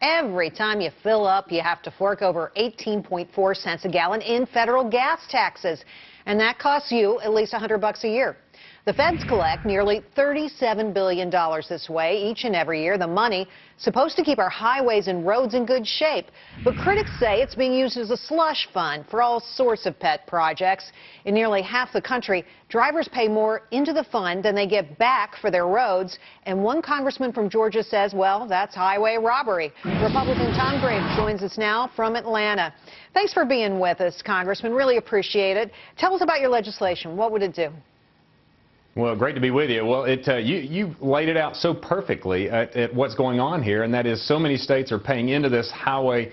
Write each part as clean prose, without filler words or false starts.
Every time you fill up, you have to fork over 18.4 cents a gallon in federal gas taxes. And that costs you at least $100 a year. The feds collect nearly $37 billion this way each and every year. The money supposed to keep our highways and roads in good shape. But critics say it's being used as a slush fund for all sorts of pet projects. In nearly half the country, drivers pay more into the fund than they get back for their roads. And one congressman from Georgia says, well, that's highway robbery. Republican Tom Graves joins us now from Atlanta. Thanks for being with us, Congressman. Really appreciate it. Tell us about your legislation. What would it do? Well, great to be with you. Well, you laid it out so perfectly at what's going on here, and that is so many states are paying into this highway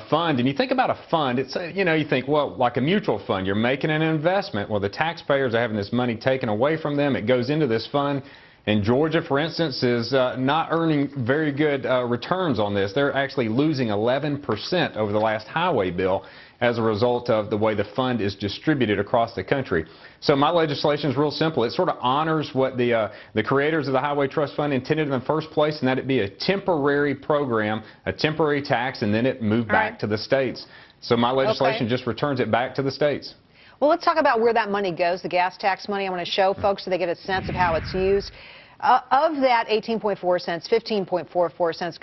fund. And you think about a fund, it's you think, well, like a mutual fund, you're making an investment. Well, the taxpayers are having this money taken away from them. It goes into this fund. And Georgia, for instance, is not earning very good returns on this. They're actually losing 11% over the last highway bill as a result of the way the fund is distributed across the country. So my legislation is real simple. It sort of honors what the creators of the Highway Trust Fund intended in the first place, and that it be a temporary program, a temporary tax, and then it moved back to the states. So my legislation just returns it back to the states. Well, let's talk about where that money goes, the gas tax money. I want to show folks so they get a sense of how it's used. Of that 18.4 cents, 15.44 cents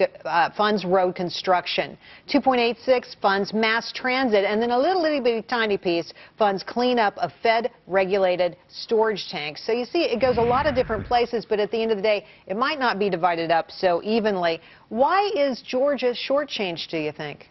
funds road construction, 2.86 funds mass transit, and then a little bitty tiny piece funds cleanup of Fed-regulated storage tanks. So you see, it goes a lot of different places, but at the end of the day, it might not be divided up so evenly. Why is Georgia shortchanged, do you think?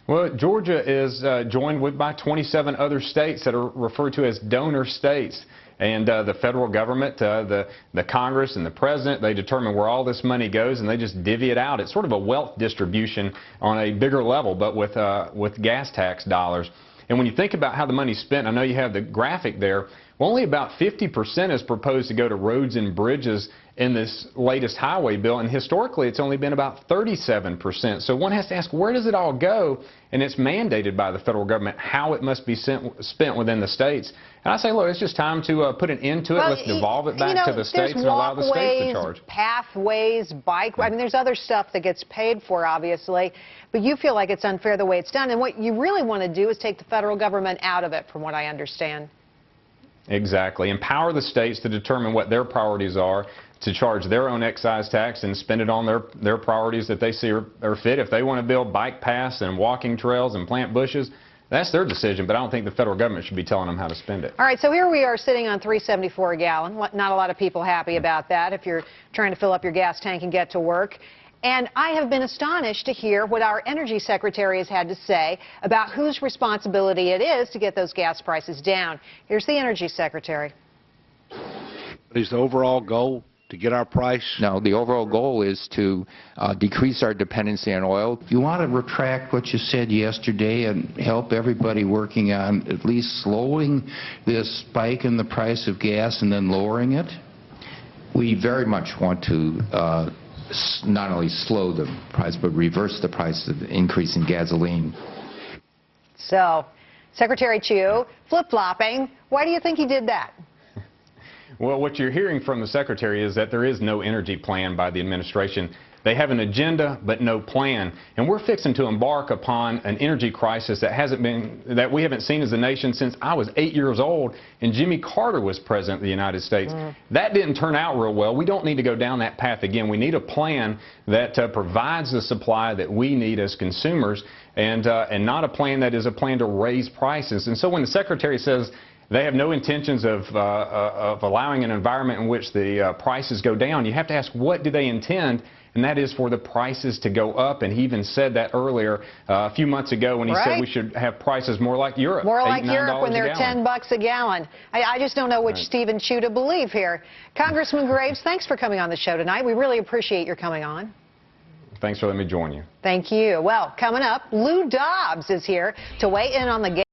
Well, Georgia is joined by 27 other states that are referred to as donor states. And the federal government, the Congress and the president, they determine where all this money goes, and they just divvy it out. It's sort of a wealth distribution on a bigger level, but with gas tax dollars. And when you think about how the money's spent, I know you have the graphic there. Well, only about 50% is proposed to go to roads and bridges in this latest highway bill, and historically it's only been about 37%. So one has to ask, where does it all go? And it's mandated by the federal government how it must be spent within the states. And I say, look, it's just time to put an end to it. Let's devolve it back to the states and allow the states to charge. Pathways, bike, I mean, there's other stuff that gets paid for, obviously, but you feel like it's unfair the way it's done. And what you really want to do is take the federal government out of it, from what I understand. Exactly. Empower the states to determine what their priorities are, to charge their own excise tax and spend it on their priorities that they see are fit. If they want to build bike paths and walking trails and plant bushes, that's their decision, but I don't think the federal government should be telling them how to spend it. All right, so here we are sitting on $3.74 a gallon. Not a lot of people happy about that if you're trying to fill up your gas tank and get to work. And I have been astonished to hear what our energy secretary has had to say about whose responsibility it is to get those gas prices down. Here's the energy secretary. What is the overall goal? To get our price? No, the overall goal is to decrease our dependency on oil. You want to retract what you said yesterday and help everybody working on at least slowing this spike in the price of gas and then lowering it? We very much want to not only slow the price, but reverse the price of the increase in gasoline. So, Secretary Chu, flip-flopping, why do you think he did that? Well, what you're hearing from the Secretary is that there is no energy plan by the administration. They have an agenda, but no plan. And we're fixing to embark upon an energy crisis that we haven't seen as a nation since I was 8 years old and Jimmy Carter was president of the United States. That didn't turn out real well. We don't need to go down that path again. We need a plan that provides the supply that we need as consumers, and not a plan that is a plan to raise prices. And so when the Secretary says they have no intentions of allowing an environment in which the prices go down, you have to ask, what do they intend? And that is for the prices to go up. And he even said that earlier a few months ago when he said we should have prices more like Europe. More like Europe when they're $10 a gallon. I just don't know which Stephen Chu to believe here. Congressman Graves, thanks for coming on the show tonight. We really appreciate your coming on. Thanks for letting me join you. Thank you. Well, coming up, Lou Dobbs is here to weigh in on the